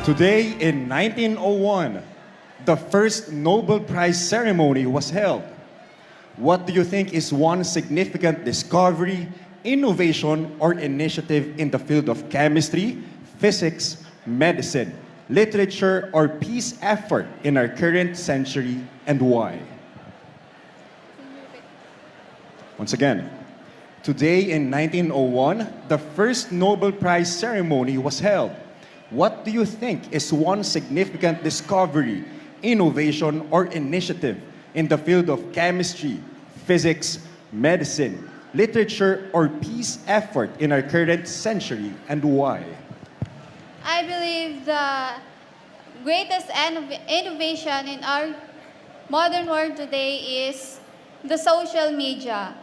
Today in 1901, the first Nobel Prize ceremony was held. What do you think is one significant discovery, innovation, or initiative in the field of chemistry, physics, medicine, literature, or peace effort in our current century, and why? Once again, today in 1901, the first Nobel Prize ceremony was held. What do you think is one significant discovery, innovation, or initiative in the field of chemistry, physics, medicine, literature, or peace effort in our current century, and why? I believe the greatest innovation in our modern world today is the social media.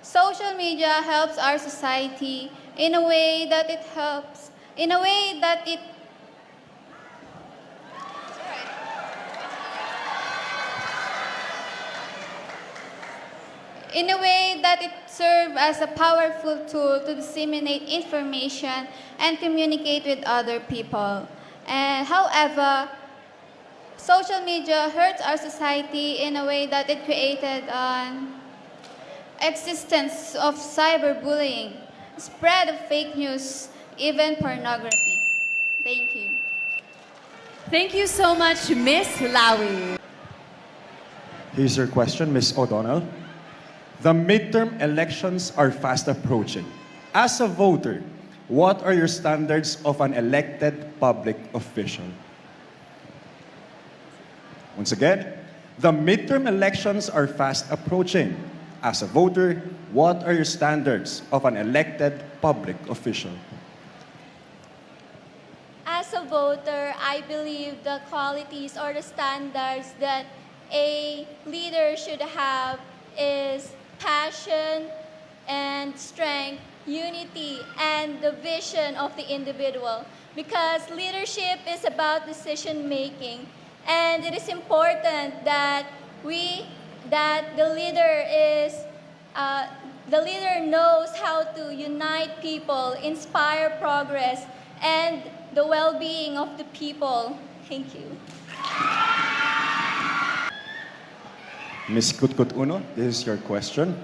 Social media helps our society in a way that it helps, in a way that it serves as a powerful tool to disseminate information and communicate with other people. And however, social media hurts our society in a way that it created an existence of cyberbullying, spread of fake news, even pornography. Thank you. Thank you so much, Miss Lawi. Here's your question, Ms. O'Donnell. The midterm elections are fast approaching. As a voter, what are your standards of an elected public official? Once again, the midterm elections are fast approaching. As a voter, what are your standards of an elected public official? As a voter, I believe the qualities or the standards that a leader should have is passion and strength, unity, and the vision of the individual. Because leadership is about decision making, and it is important that the leader knows how to unite people, inspire progress, and the well-being of the people. Thank you. Ms. Kutkut Uno, this is your question.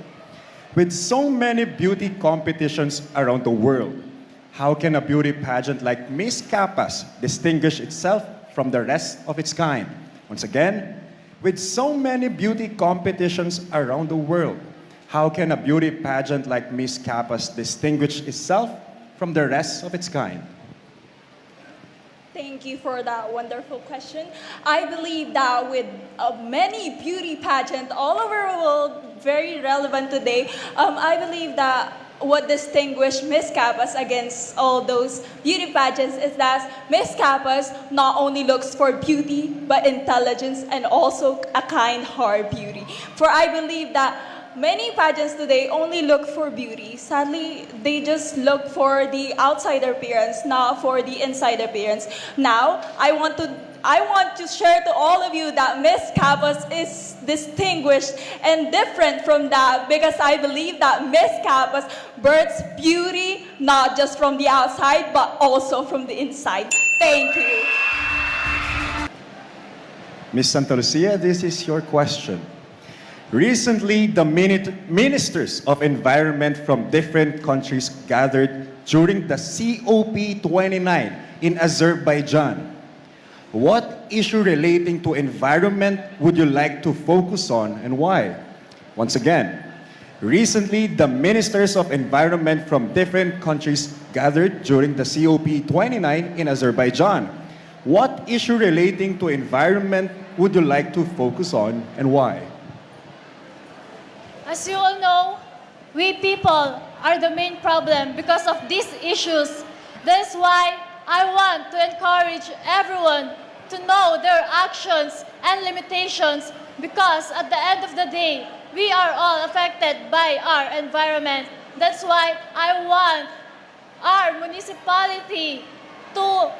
With so many beauty competitions around the world, how can a beauty pageant like Miss Capas distinguish itself from the rest of its kind? Once again, with so many beauty competitions around the world, how can a beauty pageant like Miss Capas distinguish itself from the rest of its kind? Thank you for that wonderful question. I believe that with many beauty pageants all over the world, very relevant today, I believe that what distinguishes Miss Capas against all those beauty pageants is that Miss Capas not only looks for beauty, but intelligence and also a kind heart beauty. For I believe that many pageants today only look for beauty. Sadly, they just look for the outside appearance, not for the inside appearance. Now, I want to share to all of you that Miss Capas is distinguished and different from that because I believe that Miss Capas births beauty not just from the outside but also from the inside. Thank you. Ms. Santa Lucia, this is your question. Recently, the ministers of environment from different countries gathered during the COP29 in Azerbaijan. What issue relating to environment would you like to focus on and why? Once again, recently, the ministers of environment from different countries gathered during the COP29 in Azerbaijan. What issue relating to environment would you like to focus on and why? As you all know, we people are the main problem because of these issues. That's why I want to encourage everyone to know their actions and limitations because at the end of the day, we are all affected by our environment. That's why I want our municipality to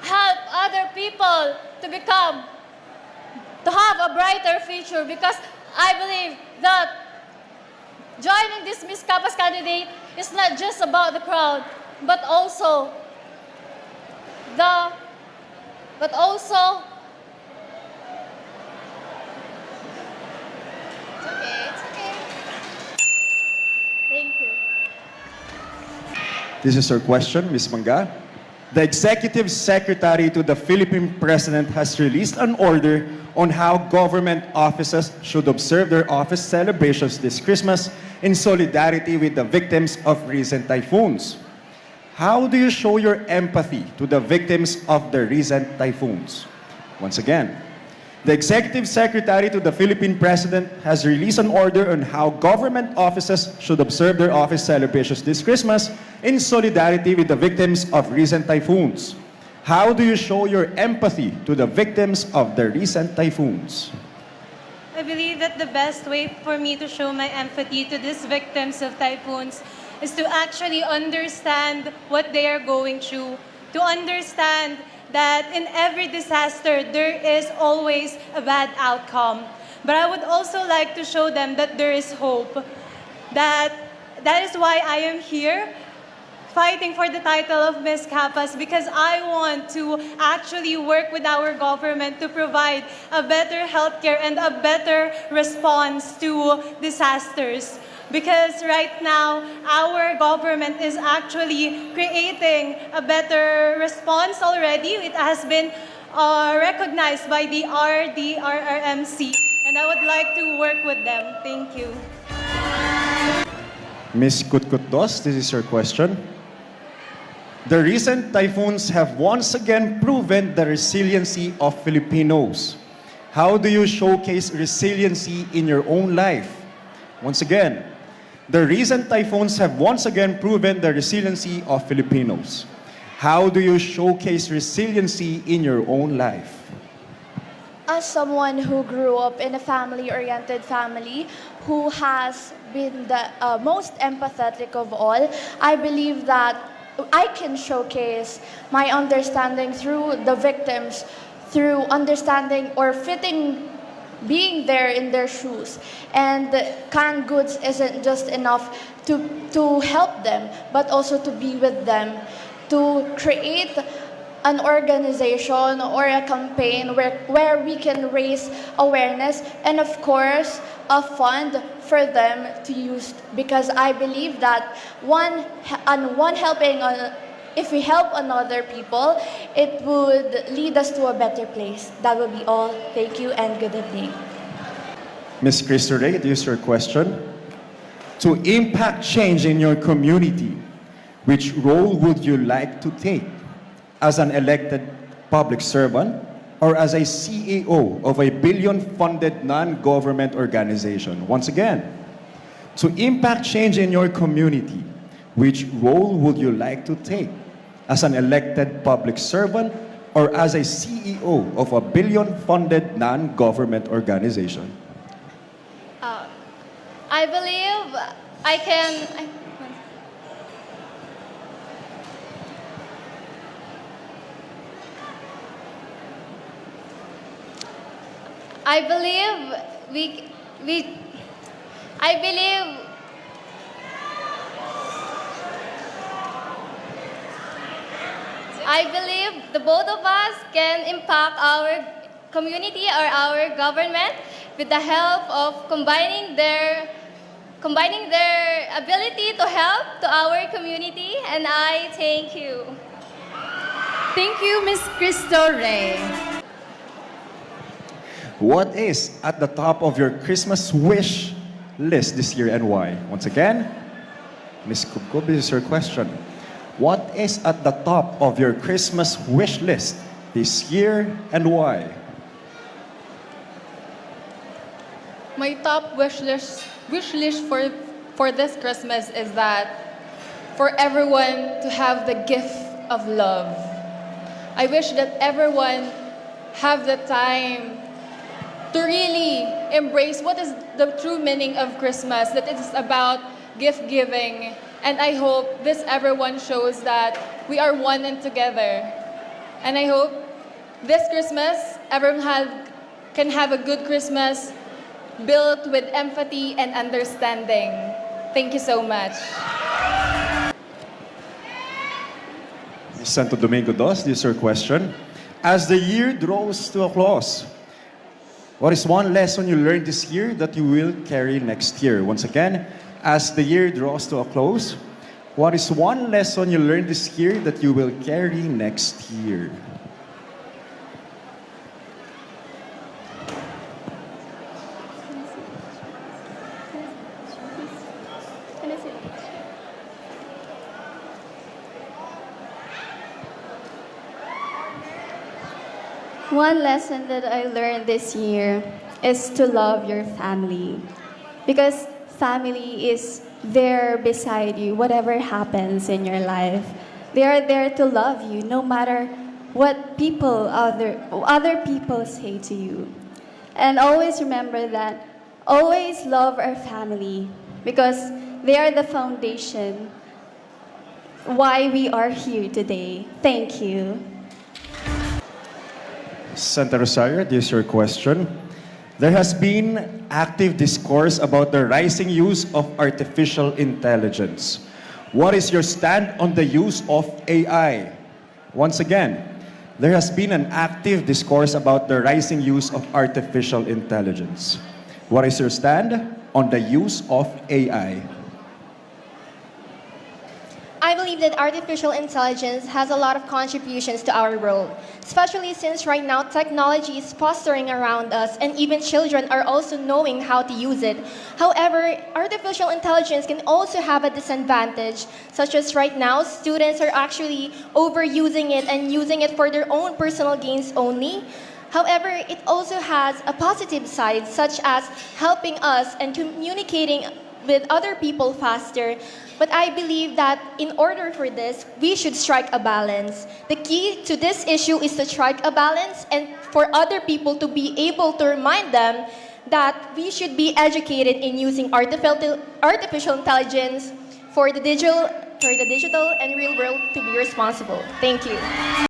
help other people to have a brighter future because I believe that joining this Miss Capas candidate is not just about the crowd, but also the but also it's okay. Thank you. This is her question, Ms. Manga. The Executive Secretary to the Philippine President has released an order on how government offices should observe their office celebrations this Christmas in solidarity with the victims of recent typhoons. How do you show your empathy to the victims of the recent typhoons? Once again, the Executive Secretary to the Philippine President has released an order on how government offices should observe their office celebrations this Christmas in solidarity with the victims of recent typhoons. How do you show your empathy to the victims of the recent typhoons? I believe that the best way for me to show my empathy to these victims of typhoons is to actually understand what they are going through, to understand that in every disaster, there is always a bad outcome. But I would also like to show them that there is hope. That is why I am here, fighting for the title of Miss Capas, because I want to actually work with our government to provide a better healthcare and a better response to disasters. Because right now, our government is actually creating a better response already. It has been recognized by the RDRRMC, and I would like to work with them. Thank you. Ms. Kutkutdos, this is your question. The recent typhoons have once again proven the resiliency of Filipinos. How do you showcase resiliency in your own life? Once again, the recent typhoons have once again proven the resiliency of Filipinos. How do you showcase resiliency in your own life? As someone who grew up in a family-oriented family, who has been the most empathetic of all, I believe that I can showcase my understanding through the victims, through understanding or being there in their shoes. And canned goods isn't just enough to help them, but also to be with them, to create an organization or a campaign where we can raise awareness and of course a fund for them to use, because I believe that if we help another people, it would lead us to a better place. That would be all. Thank you and good evening. Ms. Crystal Ray, this is your question. To impact change in your community, which role would you like to take? As an elected public servant or as a CEO of a billion-funded non-government organization? Once again, to impact change in your community, which role would you like to take? As an elected public servant or as a CEO of a billion-funded non-government organization? I believe I can... I believe I believe the both of us can impact our community or our government with the help of combining their ability to help to our community, and I thank you. Thank you, Miss Crystal Ray. What is at the top of your Christmas wish list this year and why? Once again, Ms. Kubkob, this is your question. What is at the top of your Christmas wish list this year and why? My top wish list for this Christmas is that for everyone to have the gift of love. I wish that everyone have the time to really embrace what is the true meaning of Christmas, that it is about gift giving. And I hope this everyone shows that we are one and together. And I hope this Christmas, everyone can have a good Christmas built with empathy and understanding. Thank you so much. Santo Domingo Dos, this is your question. As the year draws to a close, what is one lesson you learned this year that you will carry next year? Once again, as the year draws to a close, what is one lesson you learned this year that you will carry next year? One lesson that I learned this year is to love your family. Because family is there beside you, whatever happens in your life. They are there to love you, no matter what other people say to you. And always remember that, always love our family, because they are the foundation why we are here today. Thank you. Santa Rosario, this is your question. There has been active discourse about the rising use of artificial intelligence. What is your stand on the use of AI? Once again, there has been an active discourse about the rising use of artificial intelligence. What is your stand on the use of AI? I believe that artificial intelligence has a lot of contributions to our world, especially since right now technology is fostering around us and even children are also knowing how to use it. However, artificial intelligence can also have a disadvantage, such as right now students are actually overusing it and using it for their own personal gains only. However, it also has a positive side, such as helping us and communicating with other people faster. But I believe that in order for this, we should strike a balance. The key to this issue is to strike a balance and for other people to be able to remind them that we should be educated in using artificial intelligence for the digital and real world to be responsible. Thank you.